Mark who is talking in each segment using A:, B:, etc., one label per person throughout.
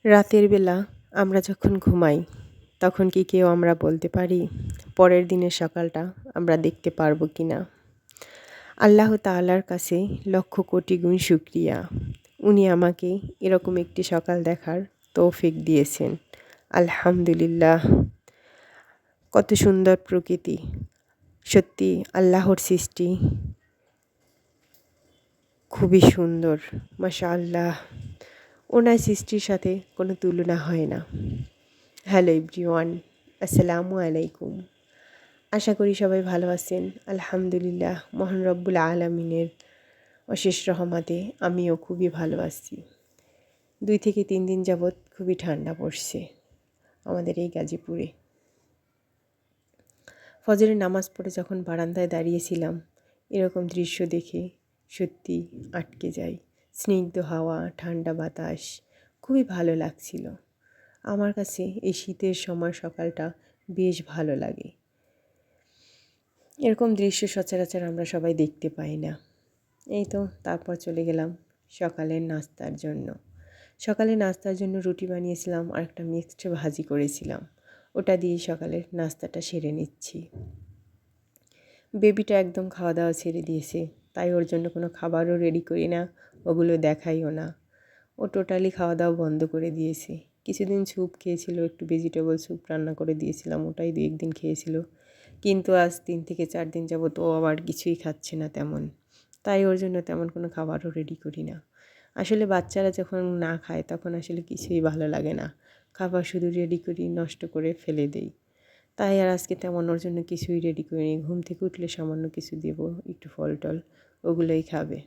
A: রাতের বেলা আমরা যখন ঘুমাই তখন কি কেউ আমরা বলতে পারি পরের দিনের সকালটা আমরা দেখতে পারবো কি না? আল্লাহ তাআলার কাছে লক্ষ কোটি গুণ শুকরিয়া। উনি আমাকে এরকম একটি সকাল দেখার তৌফিক দিয়েছেন। আলহামদুলিল্লাহ। কত সুন্দর প্রকৃতি। সত্যি আল্লাহর সৃষ্টি খুবই সুন্দর। মাশাআল্লাহ। ওনার সৃষ্টির সাথে কোনো তুলনা হয় না। হ্যালো এভরিওয়ান, আসসালামু আলাইকুম। আশা করি সবাই ভালো আছেন। আলহামদুলিল্লাহ, মহান রব্বুল আলামিনের অশেষ রহমতে আমিও খুবই ভালো আছি। 2 থেকে 3 দিন যাবৎ খুবই ঠান্ডা পড়ছে আমাদের এই গাজীপুরে। ফজরের নামাজ পড়ে যখন বারান্দায় দাঁড়িয়েছিলাম, এরকম দৃশ্য দেখে সত্যি আটকে যাই। স্নিগ্ধ হাওয়া, ঠান্ডা বাতাস, খুবই ভালো লাগছিল। আমার কাছে এই শীতের সময় সকালটা বেশ ভালো লাগে। এরকম দৃশ্য সচরাচর আমরা সবাই দেখতে পাই না। এই তো তারপর চলে গেলাম সকালের নাস্তার জন্য। সকালে নাস্তার জন্য রুটি বানিয়েছিলাম আর একটা মিক্সড ভাজি করেছিলাম। ওটা দিয়ে সকালের নাস্তাটা সেরে নিচ্ছি। বেবিটা একদম খাওয়া দাওয়া ছেড়ে দিয়েছে, তাই ওর জন্য কোনো খাবারও রেডি করি না, ওগুলো দেখাইও না। ও টোটালি খাওয়া দাওয়া বন্ধ করে দিয়েছে। কিছুদিন স্যুপ খেয়েছিল, একটু ভেজিটেবল স্যুপ রান্না করে দিয়েছিলাম, ওটাই 2-1 দিন খেয়েছিল। কিন্তু আজ 3 থেকে 4 দিন যাবত ও আবার কিছুই খাচ্ছে না তেমন। তাই ওর জন্য তেমন কোনো খাবারও রেডি করি না। আসলে বাচ্চারা যখন না খায় তখন আসলে কিছুই ভালো লাগে না। খাবার শুধু রেডি করি, নষ্ট করে ফেলে দেই। তাই আর আজকে তেমন ওর জন্য কিছুই রেডি করিনি। ঘুম থেকে উঠলে সামান্য কিছু দেবো, একটু ফল টল, ওগুলোই খাবে।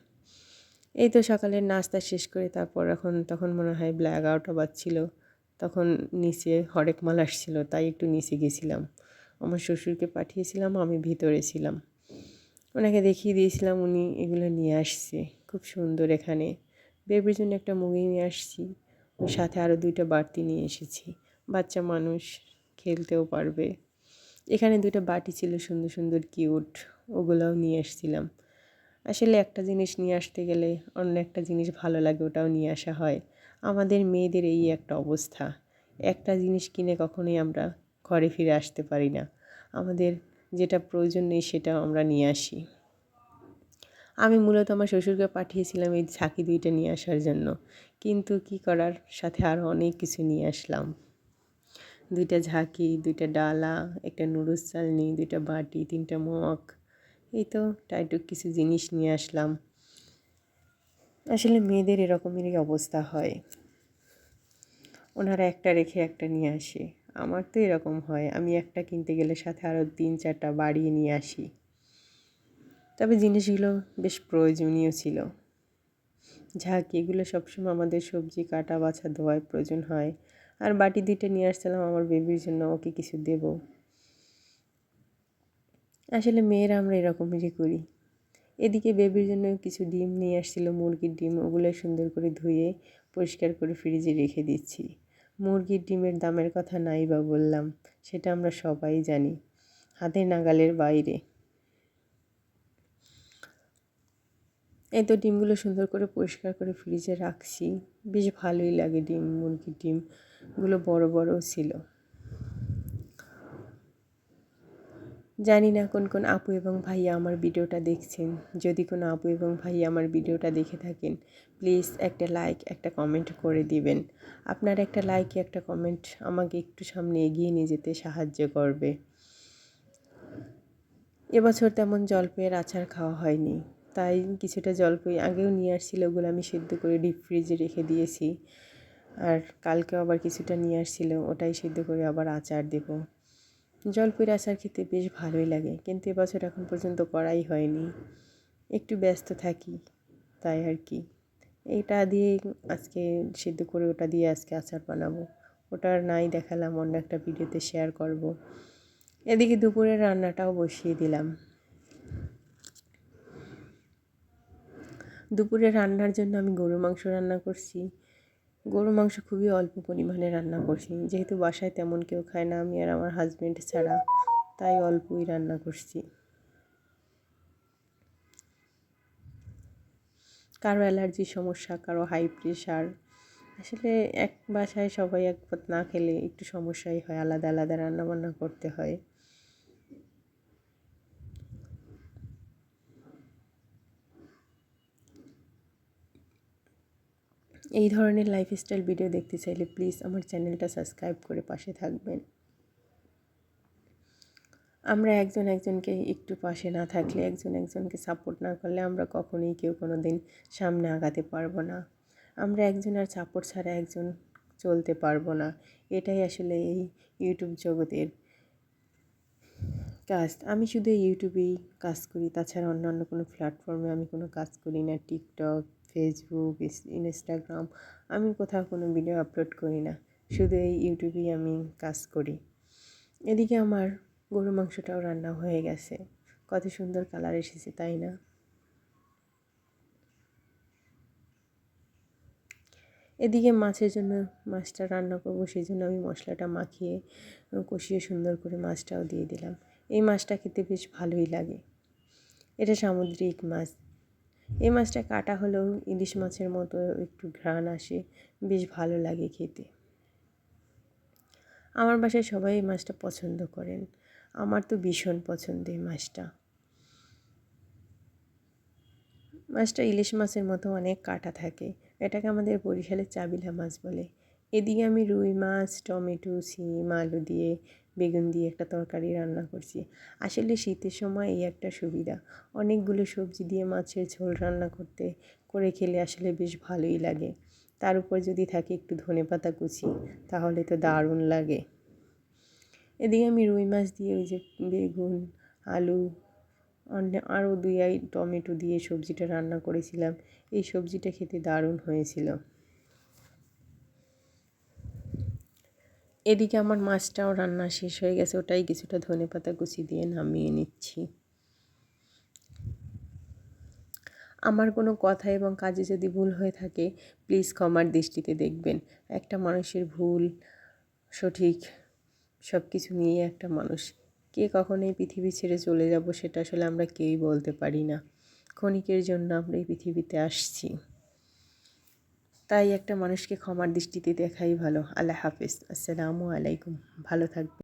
A: এই তো সকালের নাস্তা শেষ করে তারপর তখন মনে হয় 11টা বাজছিল। তখন নিচে হরেক মাল আসছিল, তাই একটু নিচে গেছিলাম। আমার শ্বশুরকে পাঠিয়েছিলাম, আমি ভিতরে ছিলাম। ওনাকে দেখিয়ে দিয়েছিলাম, উনি এগুলো নিয়ে আসছে। খুব সুন্দর এখানে। বেবির জন্য একটা মুগি নিয়ে আসছি, ওর সাথে আরও 2টা বাড়তি নিয়ে এসেছি। বাচ্চা মানুষ, খেলতেও পারবে। এখানে 2টা বাটি ছিল সুন্দর সুন্দর কিউট, ওগুলোও নিয়ে এসেছিলাম। আসলে একটা জিনিস নিয়ে আসতে গেলে অন্য একটা জিনিস ভালো লাগে, ওটাও নিয়ে আসা হয়। আমাদের মেয়েদের এই একটা অবস্থা। একটা জিনিস কিনে কখনোই আমরা ঘরে ফিরে আসতে পারি না। আমাদের যেটা প্রয়োজন নেই সেটাও আমরা নিয়ে আসি। আমি মূলত আমার শ্বশুরকে পাঠিয়েছিলাম এই ঝাঁকি 2টা নিয়ে আসার জন্য, কিন্তু কি করার, সাথে আরও অনেক কিছু নিয়ে আসলাম। 2টা ঝাঁকি, 2টা ডালা, একটা নুডলস চালনি, 2টা বাটি, 3টা মগ, এই তো টাইটুক কিছু জিনিস নিয়ে আসলাম। আসলে মেয়েদের এরকমেরই অবস্থা হয়, ওনারা একটা রেখে একটা নিয়ে আসে। আমার তো এরকম হয়, আমি একটা কিনতে গেলে সাথে আরও 3-4টা বাড়িয়ে নিয়ে আসি। তবে জিনিসগুলো বেশ প্রয়োজনীয় ছিল। ঝাঁকি এগুলো সবসময় আমাদের সবজি কাটা বাছা ধোয়ার প্রয়োজন হয়। আর বাটি 2টা নিয়ে আসছিলাম আমার বেবির জন্য, ওকে কিছু দেব। আসলে মেয়েরা আমরা এরকমই করি। এদিকে বেবির জন্য কিছু ডিম নিয়ে আসছিল, মুরগির ডিম, ওগুলো সুন্দর করে ধুয়ে পরিষ্কার করে ফ্রিজে রেখে দিচ্ছি। মুরগির ডিমের দামের কথা নাই বা বললাম, সেটা আমরা সবাই জানি, হাতের নাগালের বাইরে। এই তো ডিমগুলো সুন্দর করে পরিষ্কার করে ফ্রিজে রাখছি। বেশ ভালোই লাগে ডিম, মুরগির ডিমগুলো বড় বড়ও ছিল। জানি না কোন কোন আপু এবং ভাইয়া আমার ভিডিওটা দেখছেন। যদি কোনো আপু এবং ভাইয়া আমার ভিডিওটা দেখে থাকেন, প্লিজ একটা লাইক, একটা কমেন্ট করে দিবেন। আপনার একটা লাইক, একটা কমেন্ট আমাকে একটু সামনে এগিয়ে নিয়ে যেতে সাহায্য করবে। এবছর তেমন জলপাইয়ের আচার খাওয়া হয়নি, তাই কিছুটা জলপাই আগেও নিয়ে আসছিল, ওগুলো আমি সিদ্ধ করে ডিপ ফ্রিজে রেখে দিয়েছি। আর কালকেও আবার কিছুটা নিয়ে আসছিল, ওটাই সিদ্ধ করে আবার আচার দেবো। জলপাইয়ের আচার খেতে বেশ ভালোই লাগে, কিন্তু এবছর এখন পর্যন্ত করাই হয়নি, একটু ব্যস্ত থাকি, তাই আর কি। এটা দিয়ে আজকে সিদ্ধ করে ওটা দিয়ে আজকে আচার বানাবো। ওটা নাই দেখালাম, অন্য একটা ভিডিওতে শেয়ার করব। এদিকে দুপুরের রান্নাটাও বসিয়ে দিলাম। দুপুরে রান্নার জন্য আমি গরুর মাংস রান্না করছি। গরুর মাংস খুবই অল্প পরিমাণে রান্না করছি, যেহেতু বাসায় তেমন কেউ খায় না, আমি আর আমার হাজব্যান্ড ছাড়া, তাই অল্পই রান্না করছি। কারো অ্যালার্জির সমস্যা, কারো হাই প্রেশার, আসলে এক বাসায় সবাই এক পদ না খেলে একটু সমস্যাই হয়, আলাদা আলাদা রান্নাবান্না করতে হয়। এই ধরনের লাইফস্টাইল ভিডিও দেখতে চাইলে প্লিজ আমার চ্যানেলটা সাবস্ক্রাইব করে পাশে থাকবেন। আমরা একজন একজনকে একটু পাশে না থাকলে, একজন একজনকে সাপোর্ট না করলে আমরা কখনোই কেউ কোনো দিন সামনে আগাতে পারবো না। আমরা একজনের সাপোর্ট ছাড়া একজন চলতে পারবো না। এটাই আসলে এই ইউটিউব জগতের কাজ। আমি শুধু ইউটিউবেই কাজ করি, তাছাড়া অন্যান্য কোনো প্ল্যাটফর্মে আমি কোনো কাজ করি না। টিকটক, ফেসবুক, ইনস্টাগ্রাম আমি কোথাও কোনো ভিডিও আপলোড করি না, শুধু এই ইউটিউবেই আমি কাজ করি। এদিকে আমার গরু মাংসটাও রান্না হয়ে গেছে, কত সুন্দর কালার এসেছে তাই না? এদিকে মাছের জন্য মাছটা রান্না করবো, সেই জন্য আমি মশলাটা মাখিয়ে কষিয়ে সুন্দর করে মাছটাও দিয়ে দিলাম। এই মাছটা খেতে বেশ ভালোই লাগে, এটা সামুদ্রিক মাছ। এই মাছটা কাটা হলেও ইলিশ মাছের মতো একটু ঘ্রাণ আসে, বেশ ভালো লাগে খেতে। আমার বাসায় সবাই এই মাছটা পছন্দ করেন, আমার তো ভীষণ পছন্দ এই মাছটা। মাছটা ইলিশ মাছের মতো অনেক কাঁটা থাকে, এটাকে আমাদের বরিশালের চাবিলা মাছ বলে। এদিকে আমি রুই মাছ, টমেটো, শিম, আলু দিয়ে, বেগুন দিয়ে একটা তরকারি রান্না করছি। আসলে শীতের সময় এই একটা সুবিধা, অনেকগুলো সবজি দিয়ে মাছের ঝোল রান্না করে খেলে আসলে বেশ ভালোই লাগে। তার উপর যদি থাকে একটু ধনেপাতা কুচি, তাহলে তো দারুণ লাগে। এদিকে আমি রুই মাছ দিয়ে ওই যে বেগুন, আলু, আরও 2 টমেটো দিয়ে সবজিটা রান্না করেছিলাম। এই সবজিটা খেতে দারুণ হয়েছিল। এদিকে আমার মাছটাও রান্না শেষ হয়ে গেছে, ওটাই কিছুটা ধনেপাতা কুচি দিয়ে নামিয়ে নিচ্ছি। আমার কোনো কথা এবং কাজে যদি ভুল হয়ে থাকে প্লিজ ক্ষমার দৃষ্টিতে দেখবেন। একটা মানুষের ভুল সঠিক সব কিছু নিয়ে একটা মানুষ, কে কখন এই পৃথিবী ছেড়ে চলে যাব সেটা আসলে আমরা কেউই বলতে পারি না। ক্ষণিকের জন্য আমরা এই পৃথিবীতে আসছি, তাই একটা মানুষকে ক্ষমার দৃষ্টিতে দেখাই ভালো। আল্লাহ হাফিজ, আসসালামু আলাইকুম, ভালো থাকবেন।